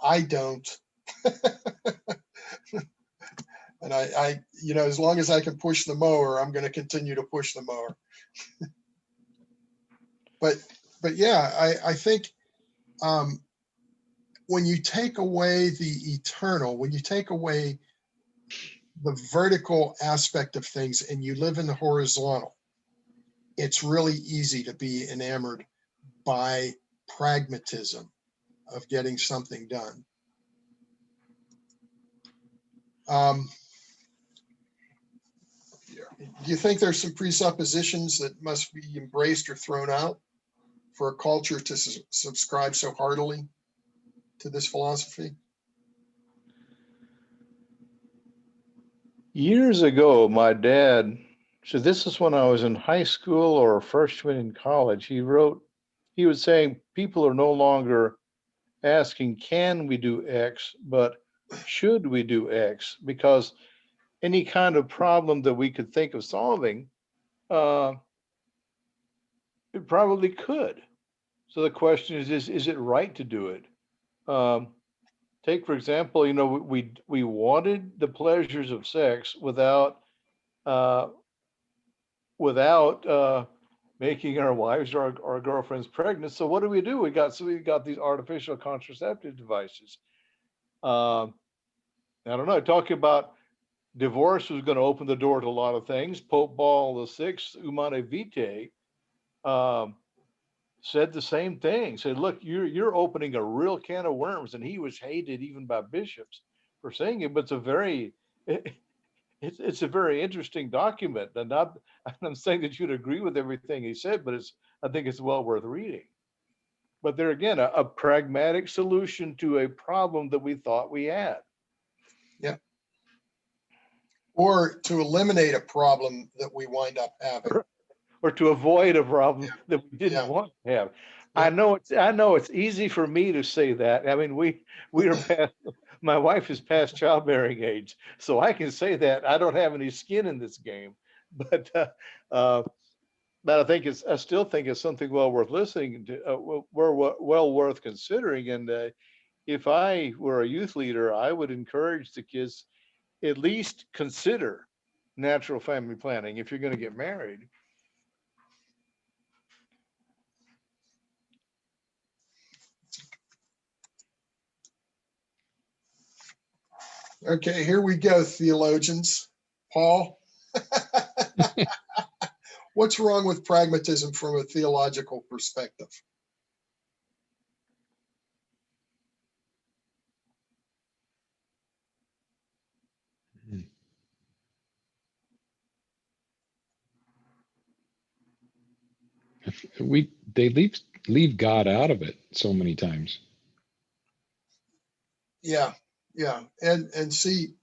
I don't. And I, as long as I can push the mower, I'm going to continue to push the mower. But yeah, I think, when you take away the eternal, when you take away the vertical aspect of things and you live in the horizontal, it's really easy to be enamored by pragmatism of getting something done. Do you think there's some presuppositions that must be embraced or thrown out for a culture to subscribe so heartily to this philosophy? Years ago, my dad, so this is when I was in high school or freshman in college, he was saying people are no longer asking, can we do X, but should we do X? Because any kind of problem that we could think of solving, it probably could. So the question is it right to do it? Take, for example, we wanted the pleasures of sex without making our wives or our girlfriends pregnant. So what do? We got these artificial contraceptive devices. I don't know. Talking about divorce was going to open the door to a lot of things. Pope Paul VI, Humanae Vitae, said the same thing. Said, look, you're opening a real can of worms, and he was hated even by bishops for saying it. But it's a very interesting document, and I'm saying that you'd agree with everything he said, but I think it's well worth reading. But there again, a pragmatic solution to a problem that we thought we had. Yeah. Or to eliminate a problem that we wind up having. Or to avoid a problem that we didn't want to have. Yeah. I know it's easy for me to say that. We are past, my wife is past childbearing age, so I can say that. I don't have any skin in this game, but I still think it's something well worth listening to, well worth considering. And if I were a youth leader, I would encourage the kids at least consider natural family planning if you're going to get married. Okay, here we go, theologians. Paul, what's wrong with pragmatism from a theological perspective? They leave God out of it so many times. Yeah, yeah. And see,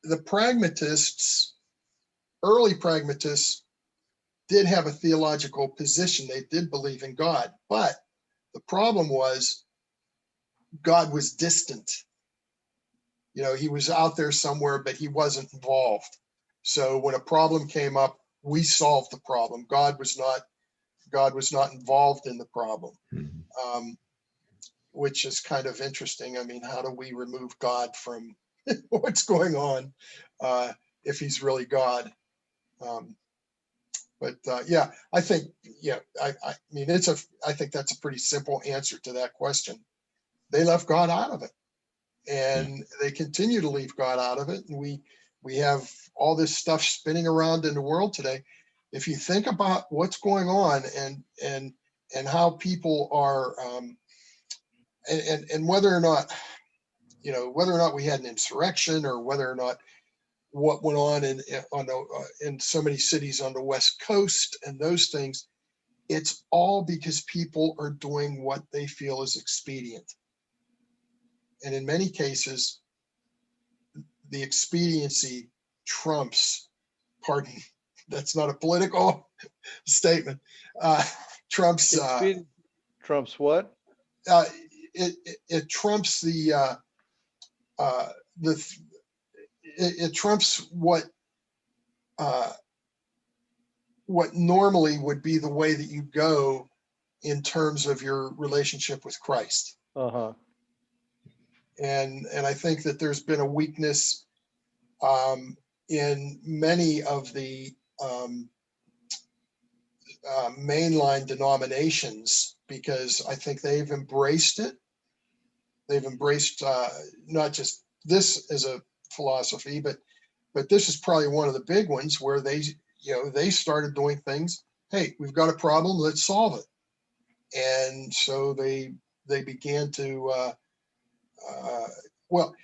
the pragmatists, early pragmatists, did have a theological position. They did believe in God, but the problem was God was distant. You know, he was out there somewhere, but he wasn't involved. So when a problem came up, we solved the problem. God was not involved in the problem, which is kind of interesting. I mean, how do we remove God from what's going on if he's really God? But yeah, I think, yeah, I mean, I think that's a pretty simple answer to that question. They left God out of it, and they continue to leave God out of it. And we have all this stuff spinning around in the world today. If you think about what's going on and how people are, and whether or not, you know, whether or not we had an insurrection or whether or not what went on in so many cities on the West Coast and those things, it's all because people are doing what they feel is expedient. And in many cases, the expediency trumps, pardon, that's not a political statement, trumps, Trump's what? it trumps it trumps what normally would be the way that you go in terms of your relationship with Christ. Uh-huh. And I think that there's been a weakness in many of the mainline denominations, because I think they've embraced it. They've embraced not just this as a philosophy, but this is probably one of the big ones where they started doing things. Hey, we've got a problem, let's solve it. And so they began to well,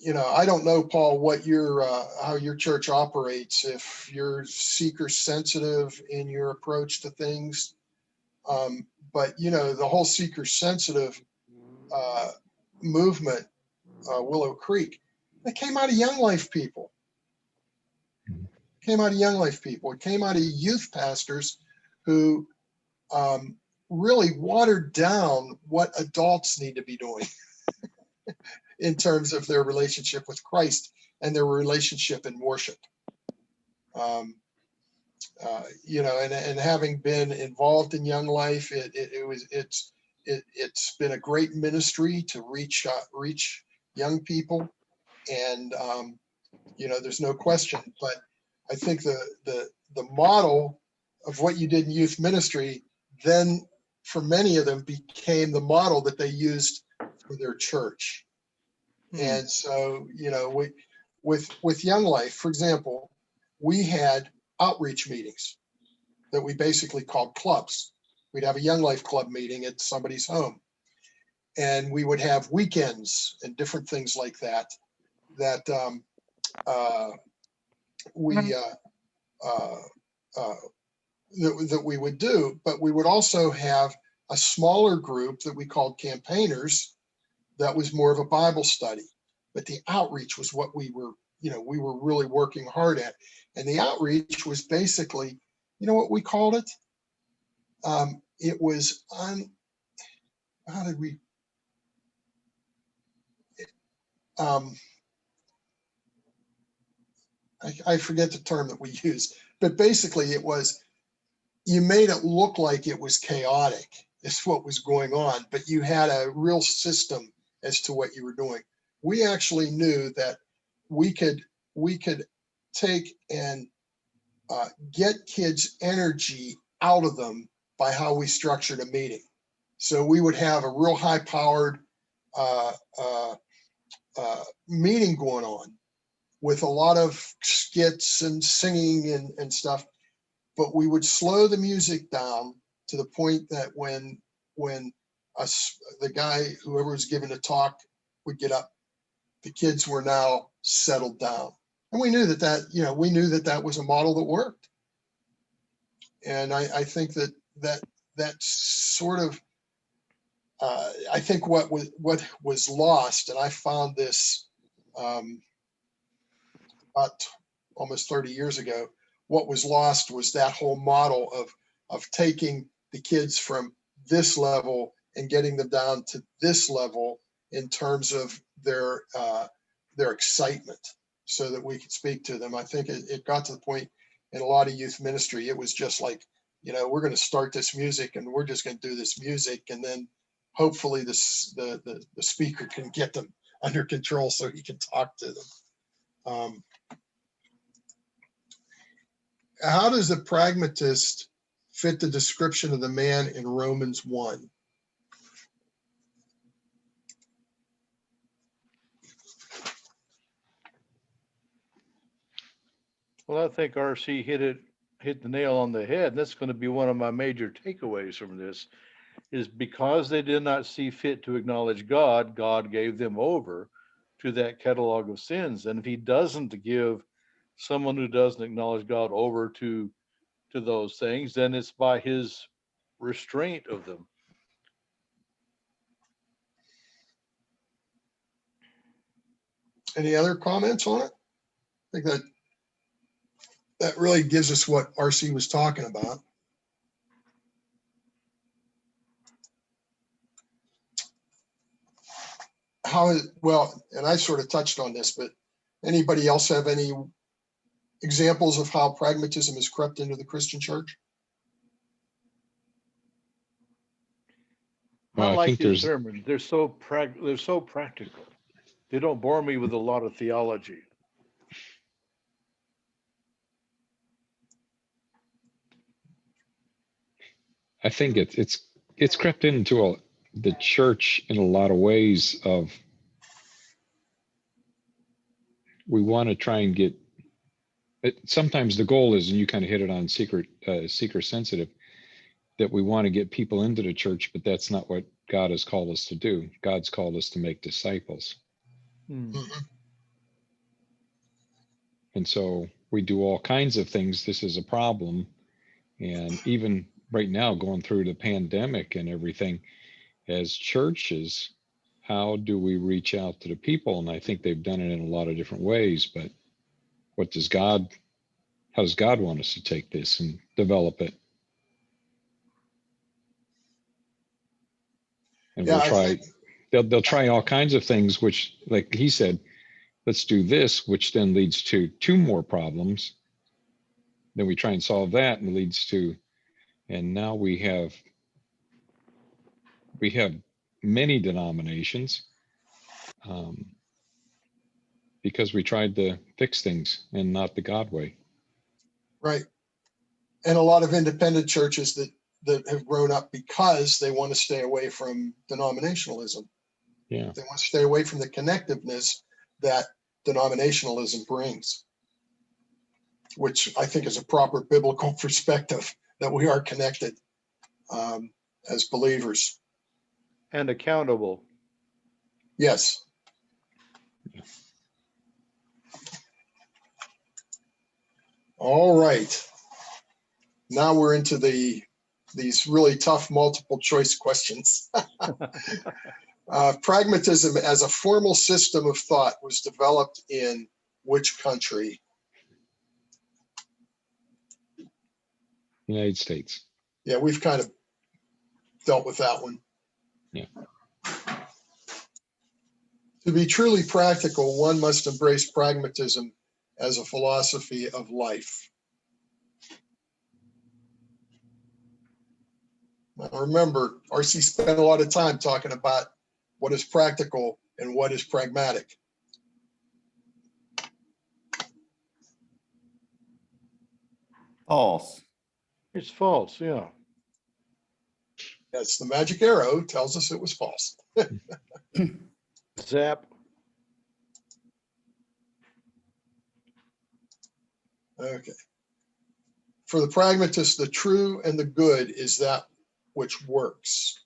you know, I don't know, Paul, what your how your church operates, if you're seeker sensitive in your approach to things. But you know, the whole seeker sensitive movement, Willow Creek, it came out of Young Life people. It came out of Young Life people. It came out of youth pastors who really watered down what adults need to be doing in terms of their relationship with Christ and their relationship in worship. You know, and having been involved in Young Life, it's been a great ministry to reach young people, and you know, there's no question. But I think the model of what you did in youth ministry then, for many of them, became the model that they used for their church. And so, you know, with Young Life, for example, we had outreach meetings that we basically called clubs. We'd have a Young Life club meeting at somebody's home, and we would have weekends and different things like that that we would do. But we would also have a smaller group that we called campaigners. That was more of a Bible study, but the outreach was what we were really working hard at. And the outreach was basically, you know what we called it? It was how did we? I forget the term that we used, but basically it was, you made it look like it was chaotic. Is what was going on, but you had a real system as to what you were doing. We actually knew that we could take and get kids' energy out of them by how we structured a meeting. So we would have a real high-powered meeting going on with a lot of skits and singing and stuff, but we would slow the music down to the point that when the guy, whoever was giving the talk, would get up, the kids were now settled down. And we knew that was a model that worked. And I think that sort of, I think what was lost, and I found this about almost 30 years ago, what was lost was that whole model of taking the kids from this level and getting them down to this level in terms of their excitement, so that we could speak to them. I think it got to the point in a lot of youth ministry, it was just like, we're going to start this music and we're just going to do this music, and then hopefully the speaker can get them under control so he can talk to them. How does the pragmatist fit the description of the man in Romans 1? Well, I think RC hit the nail on the head. That's going to be one of my major takeaways from this, is because they did not see fit to acknowledge God, God gave them over to that catalog of sins. And if he doesn't give someone who doesn't acknowledge God over to those things, then it's by his restraint of them. Any other comments on it? I think that really gives us what RC was talking about. Well, and I sort of touched on this, but anybody else have any examples of how pragmatism has crept into the Christian church? I like these sermons. They're so practical. They don't bore me with a lot of theology. I think it's crept into the church in a lot of ways. Of we want to try and get. Sometimes the goal is, and you kind of hit it on seeker sensitive, that we want to get people into the church, but that's not what God has called us to do. God's called us to make disciples. Mm-hmm. And so we do all kinds of things. This is a problem. And even right now, going through the pandemic and everything, as churches, how do we reach out to the people? And I think they've done it in a lot of different ways, but how does God want us to take this and develop it? And they'll try all kinds of things, which, like he said, let's do this, which then leads to 2 more problems. Then we try and solve that, and leads to, and now we have many denominations because we tried to fix things and not the God way. Right. And a lot of independent churches that have grown up because they want to stay away from denominationalism. Yeah. They want to stay away from the connectiveness that denominationalism brings, which I think is a proper biblical perspective, that we are connected as believers. And accountable. Yes. All right. Now we're into these really tough multiple choice questions. Pragmatism as a formal system of thought was developed in which country? United States. Yeah, we've kind of dealt with that one. Yeah. To be truly practical, one must embrace pragmatism as a philosophy of life. Now remember, RC spent a lot of time talking about what is practical, and what is pragmatic. False. It's false, yeah. That's the magic arrow tells us it was false. Zap. Okay. For the pragmatist, the true and the good is that which works.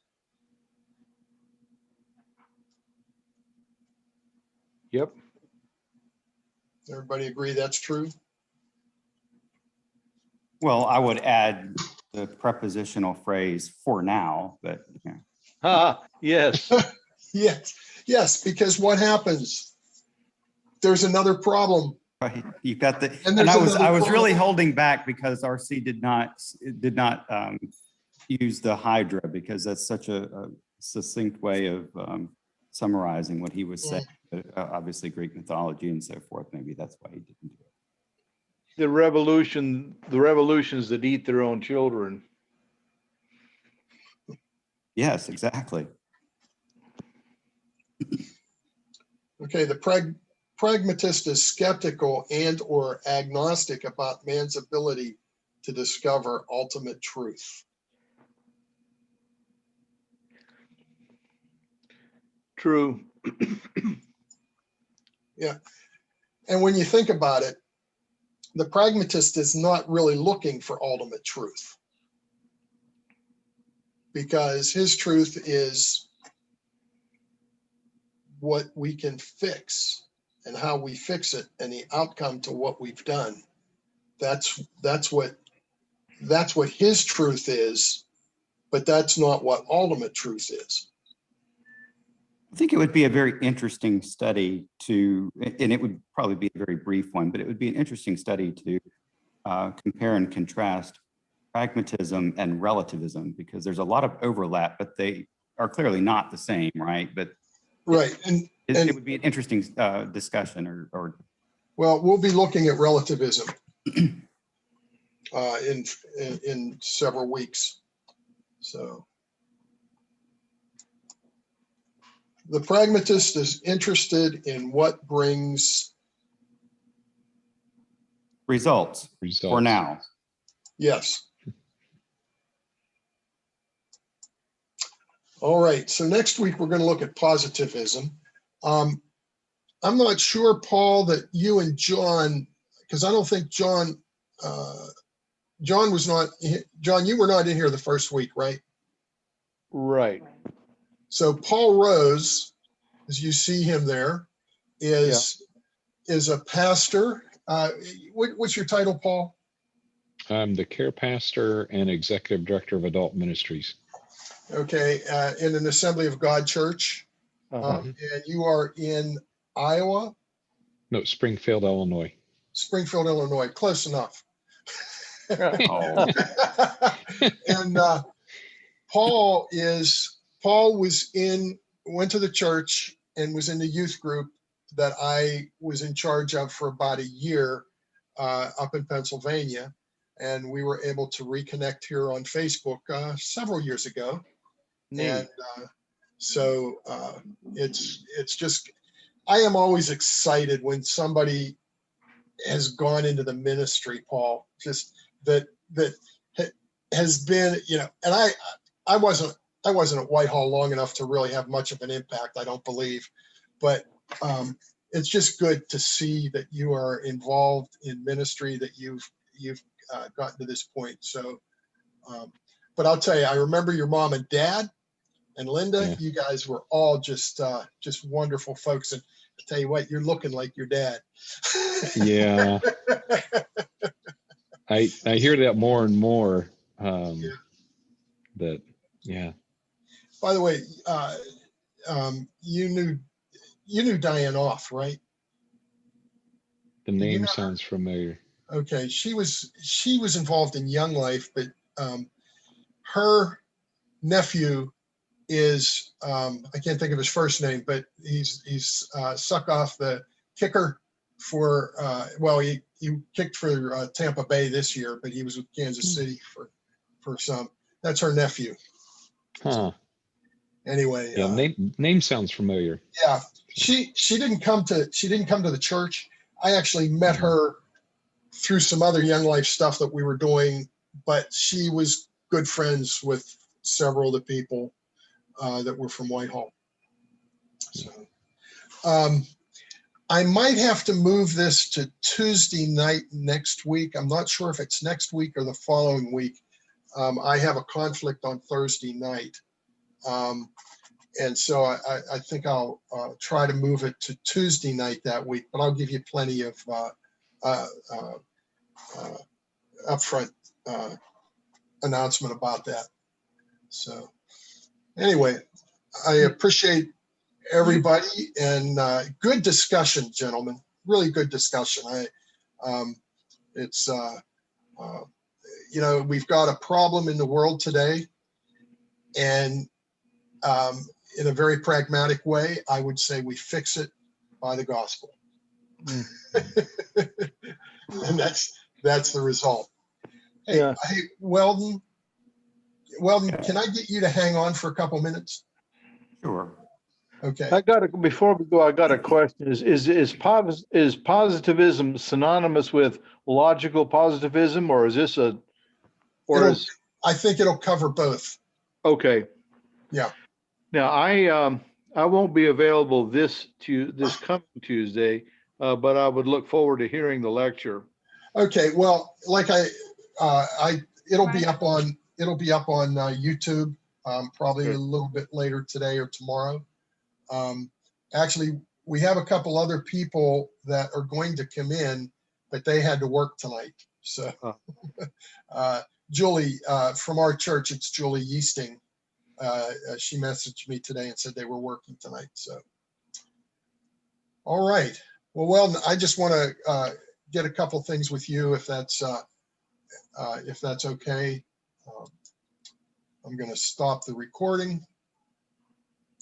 Yep. Everybody agree that's true? Well, I would add the prepositional phrase for now, but yeah. Yes. Yes, yes, because what happens? There's another problem. Right, you got the, And and there's I was another really problem. holding back because RC did not use the Hydra, because that's such a succinct way of summarizing what he was saying. But, obviously Greek mythology and so forth, maybe that's why he didn't do it. The revolutions that eat their own children. Yes, exactly. Okay, the pragmatist is skeptical and or agnostic about man's ability to discover ultimate truth. True. Yeah. And when you think about it, the pragmatist is not really looking for ultimate truth, because his truth is what we can fix and how we fix it and the outcome to what we've done. That's what his truth is, but that's not what ultimate truth is. I think it would be a very interesting study to, and it would probably be a very brief one, but it would be an interesting study to compare and contrast pragmatism and relativism, because there's a lot of overlap, but they are clearly not the same, right? But Right. it would be an interesting discussion or Well, we'll be looking at relativism in several weeks. So the pragmatist is interested in what brings, results for now. yes. All right, so next week we're going to look at positivism. I'm not sure, Paul, that you and John, because I don't think John was not, John, you were not in here the first week, right? Right. So Paul Rose, as you see him there, is a pastor. What's your title, Paul? I'm the care pastor and executive director of adult ministries. Okay, in an Assembly of God church. And you are in Iowa? No, Springfield, Illinois. Springfield, Illinois, close enough. Oh, And Paul went to the church and was in the youth group that I was in charge of for about a year up in Pennsylvania. And we were able to reconnect here on Facebook several years ago. Neat. And so it's just, I am always excited when somebody has gone into the ministry, Paul, just that has been, and I wasn't at Whitehall long enough to really have much of an impact, I don't believe, but it's just good to see that you are involved in ministry, that you've gotten to this point. So, but I'll tell you, I remember your mom and dad and Linda. Yeah. You guys were all just wonderful folks. And I tell you what, you're looking like your dad. Yeah. I hear that more and more. That, yeah. By the way, you knew Diane Off, right? The name sounds familiar. Okay, she was involved in Young Life, but her nephew is I can't think of his first name, but he's Suck Off, the kicker for he kicked for Tampa Bay this year, but he was with Kansas City for some. That's her nephew. Huh. Anyway, Yeah, name sounds familiar. yeah, she didn't come to the church. I actually met her through some other Young Life stuff that we were doing, but she was good friends with several of the people that were from Whitehall. So I might have to move this to Tuesday night next week. I'm not sure if it's next week or the following week. I have a conflict on Thursday night. And so I think I'll try to move it to Tuesday night that week, but I'll give you plenty of upfront announcement about that. So anyway, I appreciate everybody and good discussion, gentlemen. Really good discussion. It's you know, we've got a problem in the world today, and in a very pragmatic way, I would say we fix it by the gospel. And that's the result. Hey, Yeah. hey, Weldon, can I get you to hang on for a couple minutes? Sure. Okay. Before we go, I got a question. Is positivism synonymous with logical positivism, or is this I think it'll cover both. okay? Yeah. Now I won't be available this coming Tuesday, but I would look forward to hearing the lecture. Okay. Well, like it'll be up on YouTube probably a little bit later today or tomorrow. Actually, we have a couple other people that are going to come in, but they had to work tonight. So Julie from our church, it's Julie Yeasting. She messaged me today and said they were working tonight. So, all right. Well, I just want to get a couple things with you, if that's okay. I'm going to stop the recording.